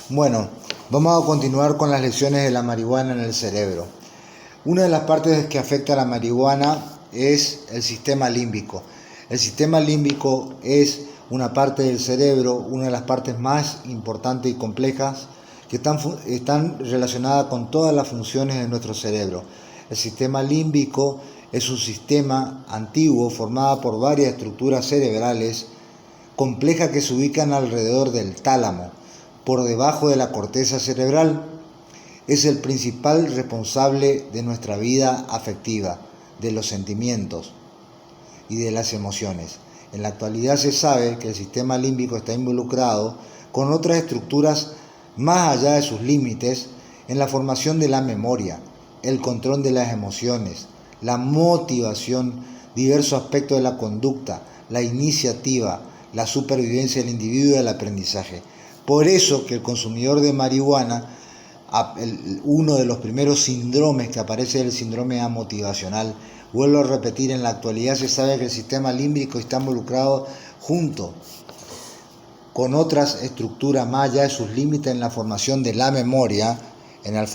Bueno, vamos a continuar con las lecciones de la marihuana en el cerebro. Una de las partes que afecta a la marihuana es el sistema límbico. El sistema límbico es una parte del cerebro, una de las partes más importantes y complejas que están relacionadas con todas las funciones de nuestro cerebro. El sistema límbico es un sistema antiguo formado por varias estructuras cerebrales complejas que se ubican alrededor del tálamo, por debajo de la corteza cerebral. Es el principal responsable de nuestra vida afectiva, de los sentimientos y de las emociones. En la actualidad se sabe que el sistema límbico está involucrado con otras estructuras más allá de sus límites en la formación de la memoria, el control de las emociones, la motivación, diversos aspectos de la conducta, la iniciativa, la supervivencia del individuo y el aprendizaje. Por eso que el consumidor de marihuana, uno de los primeros síndromes que aparece es el síndrome amotivacional. Vuelvo a repetir, en la actualidad se sabe que el sistema límbico está involucrado junto con otras estructuras más allá de sus límites en la formación de la memoria, en el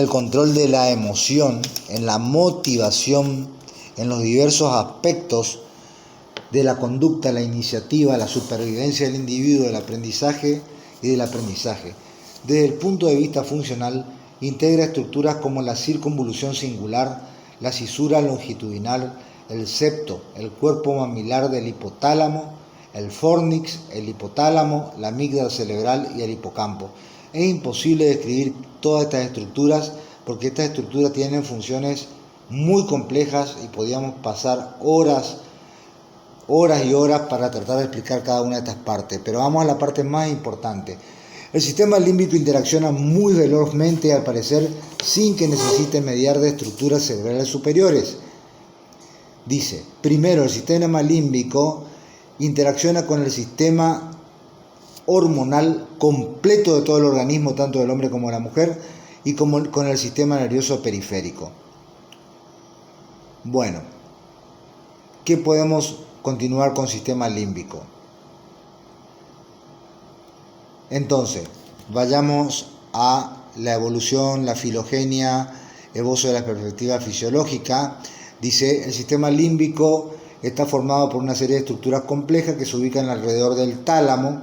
control de la emoción, en la motivación, en los diversos aspectos de la conducta, la iniciativa, la supervivencia del individuo, del aprendizaje y del aprendizaje. Desde el punto de vista funcional, integra estructuras como la circunvolución singular, la cisura longitudinal, el septo, el cuerpo mamilar del hipotálamo, el fornix, el hipotálamo, la amígdala cerebral y el hipocampo. Es imposible describir todas estas estructuras porque estas estructuras tienen funciones muy complejas y podríamos pasar horas y horas para tratar de explicar cada una de estas partes, pero vamos a la parte más importante. El sistema límbico interacciona muy velozmente, al parecer, sin que necesite mediar de estructuras cerebrales superiores. Dice, primero, el sistema límbico interacciona con el sistema hormonal completo de todo el organismo, tanto del hombre como de la mujer, y con el sistema nervioso periférico. Bueno, ¿qué podemos continuar con sistema límbico? Entonces, vayamos a la evolución, la filogenia, esbozo de la perspectiva fisiológica. Dice, el sistema límbico está formado por una serie de estructuras complejas que se ubican alrededor del tálamo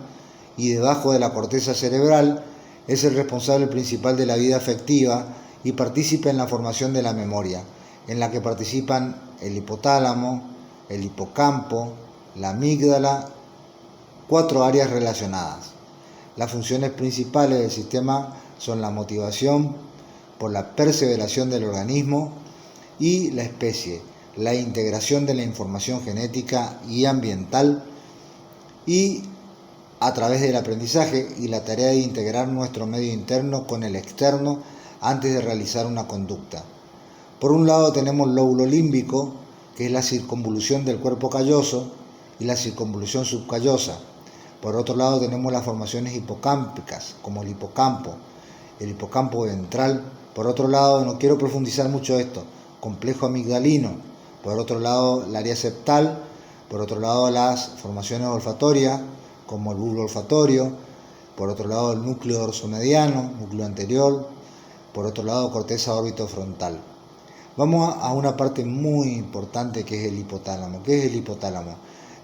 y debajo de la corteza cerebral. Es el responsable principal de la vida afectiva y participa en la formación de la memoria, en la que participan el hipotálamo, el hipocampo, la amígdala, 4 áreas relacionadas. Las funciones principales del sistema son la motivación por la perseveración del organismo y la especie, la integración de la información genética y ambiental y a través del aprendizaje y la tarea de integrar nuestro medio interno con el externo antes de realizar una conducta. Por un lado tenemos el lóbulo límbico, que es la circunvolución del cuerpo calloso, y la circunvolución subcallosa. Por otro lado tenemos las formaciones hipocámpicas, como el hipocampo ventral. Por otro lado, no quiero profundizar mucho esto, complejo amigdalino. Por otro lado, el área septal. Por otro lado, las formaciones olfatorias, como el bulbo olfatorio. Por otro lado, el núcleo dorsomediano, núcleo anterior. Por otro lado, corteza orbitofrontal. Vamos a una parte muy importante que es el hipotálamo. ¿Qué es el hipotálamo?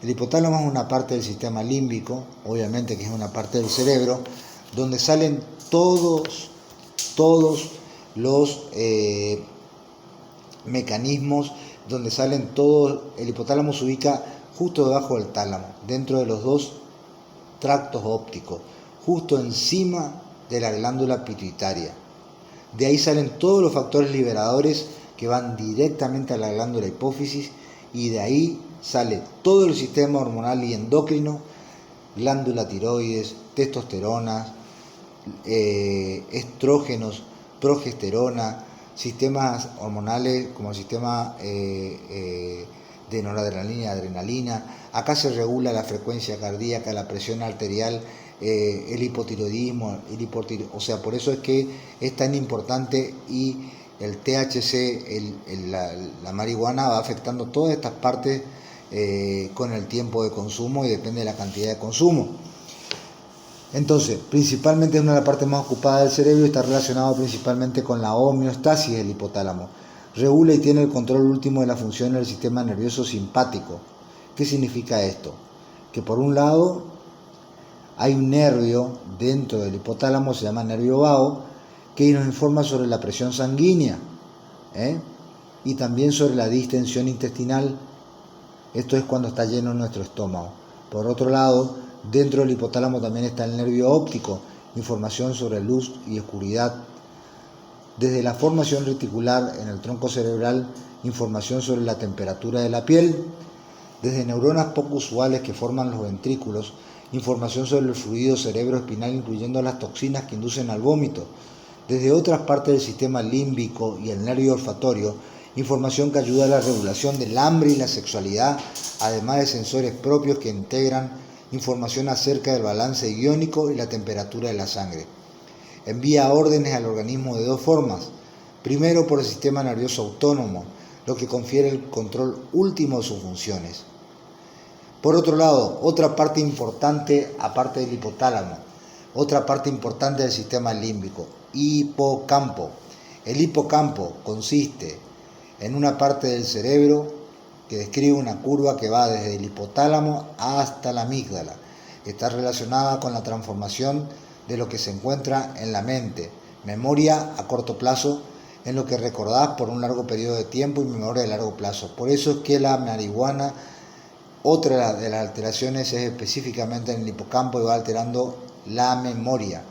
El hipotálamo es una parte del sistema límbico, obviamente que es una parte del cerebro, donde salen todos los mecanismos, donde salen todos. El hipotálamo se ubica justo debajo del tálamo, dentro de los 2 tractos ópticos, justo encima de la glándula pituitaria. De ahí salen todos los factores liberadores que van directamente a la glándula hipófisis, y de ahí sale todo el sistema hormonal y endocrino, glándula tiroides, testosterona, estrógenos, progesterona, sistemas hormonales como el sistema de noradrenalina y adrenalina. Acá se regula la frecuencia cardíaca, la presión arterial, el hipotiroidismo, o sea, por eso es que es tan importante. Y el THC, la marihuana va afectando todas estas partes con el tiempo de consumo y depende de la cantidad de consumo. Entonces, principalmente es una de las partes más ocupadas del cerebro y está relacionado principalmente con la homeostasis del hipotálamo. Regula y tiene el control último de la función del sistema nervioso simpático. ¿Qué significa esto? Que por un lado hay un nervio dentro del hipotálamo, se llama nervio vago, que nos informa sobre la presión sanguínea, y también sobre la distensión intestinal. Esto es cuando está lleno nuestro estómago. Por otro lado, dentro del hipotálamo también está el nervio óptico, información sobre luz y oscuridad. Desde la formación reticular en el tronco cerebral, información sobre la temperatura de la piel. Desde neuronas poco usuales que forman los ventrículos, información sobre el fluido cerebroespinal, incluyendo las toxinas que inducen al vómito. Desde otras partes del sistema límbico y el nervio olfatorio, información que ayuda a la regulación del hambre y la sexualidad, además de sensores propios que integran información acerca del balance iónico y la temperatura de la sangre. Envía órdenes al organismo de dos formas. Primero, por el sistema nervioso autónomo, lo que confiere el control último de sus funciones. Por otro lado, otra parte importante, aparte del hipotálamo, otra parte importante del sistema límbico, hipocampo. El hipocampo consiste en una parte del cerebro que describe una curva que va desde el hipotálamo hasta la amígdala. Está relacionada con la transformación de lo que se encuentra en la mente, memoria a corto plazo, en lo que recordás por un largo periodo de tiempo y memoria de largo plazo. Por eso es que la marihuana, otra de las alteraciones es específicamente en el hipocampo y va alterando la memoria.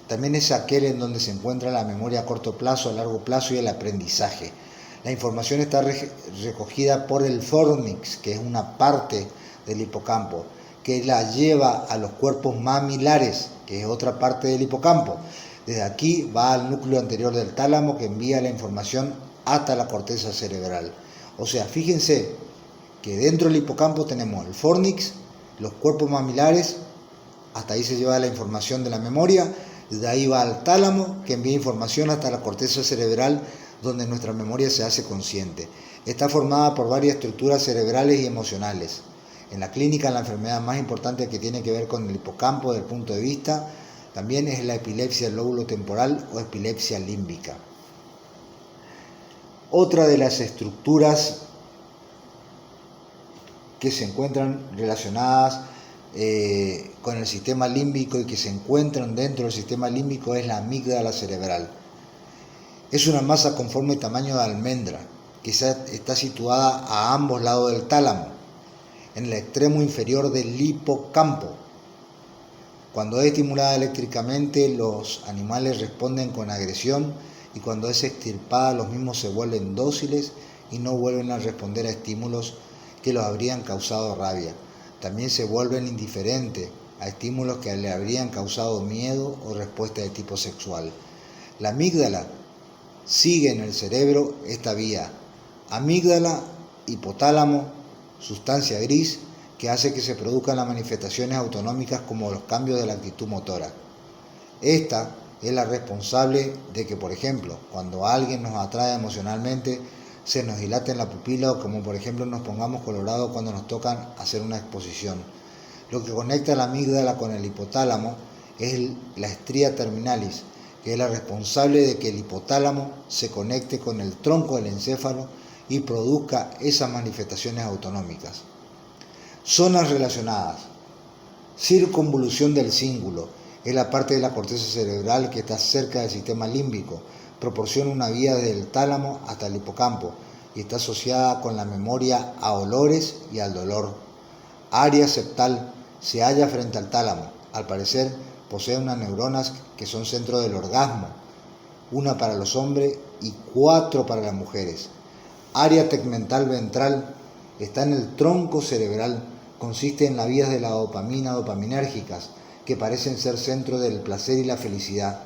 También es aquel en donde se encuentra la memoria a corto plazo, a largo plazo y el aprendizaje. La información está recogida por el fornix, que es una parte del hipocampo, que la lleva a los cuerpos mamilares, que es otra parte del hipocampo. Desde aquí va al núcleo anterior del tálamo, que envía la información hasta la corteza cerebral. O sea, fíjense que dentro del hipocampo tenemos el fornix, los cuerpos mamilares, hasta ahí se lleva la información de la memoria, de ahí va al tálamo, que envía información hasta la corteza cerebral, donde nuestra memoria se hace consciente. Está formada por varias estructuras cerebrales y emocionales. En la clínica, la enfermedad más importante que tiene que ver con el hipocampo desde el punto de vista también es la epilepsia del lóbulo temporal o epilepsia límbica. Otra de las estructuras que se encuentran relacionadas con el sistema límbico y que se encuentran dentro del sistema límbico es la amígdala cerebral. Es una masa con forma y tamaño de almendra que está situada a ambos lados del tálamo, en el extremo inferior del hipocampo. Cuando es estimulada eléctricamente, los animales responden con agresión, y cuando es extirpada, los mismos se vuelven dóciles y no vuelven a responder a estímulos que los habrían causado rabia. También se vuelven indiferentes a estímulos que le habrían causado miedo o respuesta de tipo sexual. La amígdala sigue en el cerebro esta vía: amígdala, hipotálamo, sustancia gris, que hace que se produzcan las manifestaciones autonómicas como los cambios de la actitud motora. Esta es la responsable de que, por ejemplo, cuando alguien nos atrae emocionalmente, se nos dilate en la pupila, o como por ejemplo nos pongamos colorados cuando nos tocan hacer una exposición. Lo que conecta la amígdala con el hipotálamo es la estría terminalis, que es la responsable de que el hipotálamo se conecte con el tronco del encéfalo y produzca esas manifestaciones autonómicas. Zonas relacionadas. Circunvolución del cíngulo es la parte de la corteza cerebral que está cerca del sistema límbico. Proporciona una vía desde el tálamo hasta el hipocampo y está asociada con la memoria a olores y al dolor. Área septal se halla frente al tálamo. Al parecer posee unas neuronas que son centro del orgasmo, una para los hombres y 4 para las mujeres. Área tegmental ventral está en el tronco cerebral, consiste en las vías de la dopamina dopaminérgicas, que parecen ser centro del placer y la felicidad.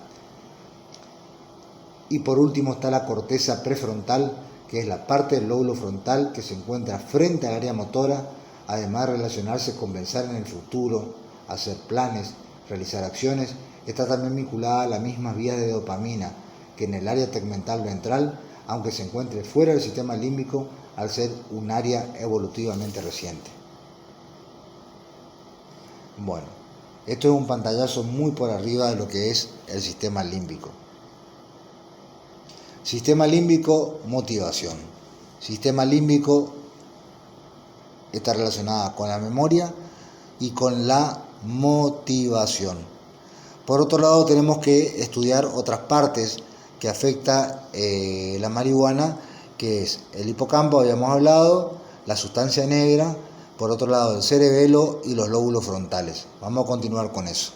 Y por último está la corteza prefrontal, que es la parte del lóbulo frontal que se encuentra frente al área motora, además de relacionarse con pensar en el futuro, hacer planes, realizar acciones. Está también vinculada a las mismas vías de dopamina que en el área tegmental ventral, aunque se encuentre fuera del sistema límbico, al ser un área evolutivamente reciente. Bueno, esto es un pantallazo muy por arriba de lo que es el sistema límbico. Sistema límbico, motivación. Sistema límbico está relacionada con la memoria y con la motivación. Por otro lado, tenemos que estudiar otras partes que afecta la marihuana, que es el hipocampo, habíamos hablado, la sustancia negra, por otro lado el cerebelo y los lóbulos frontales. Vamos a continuar con eso.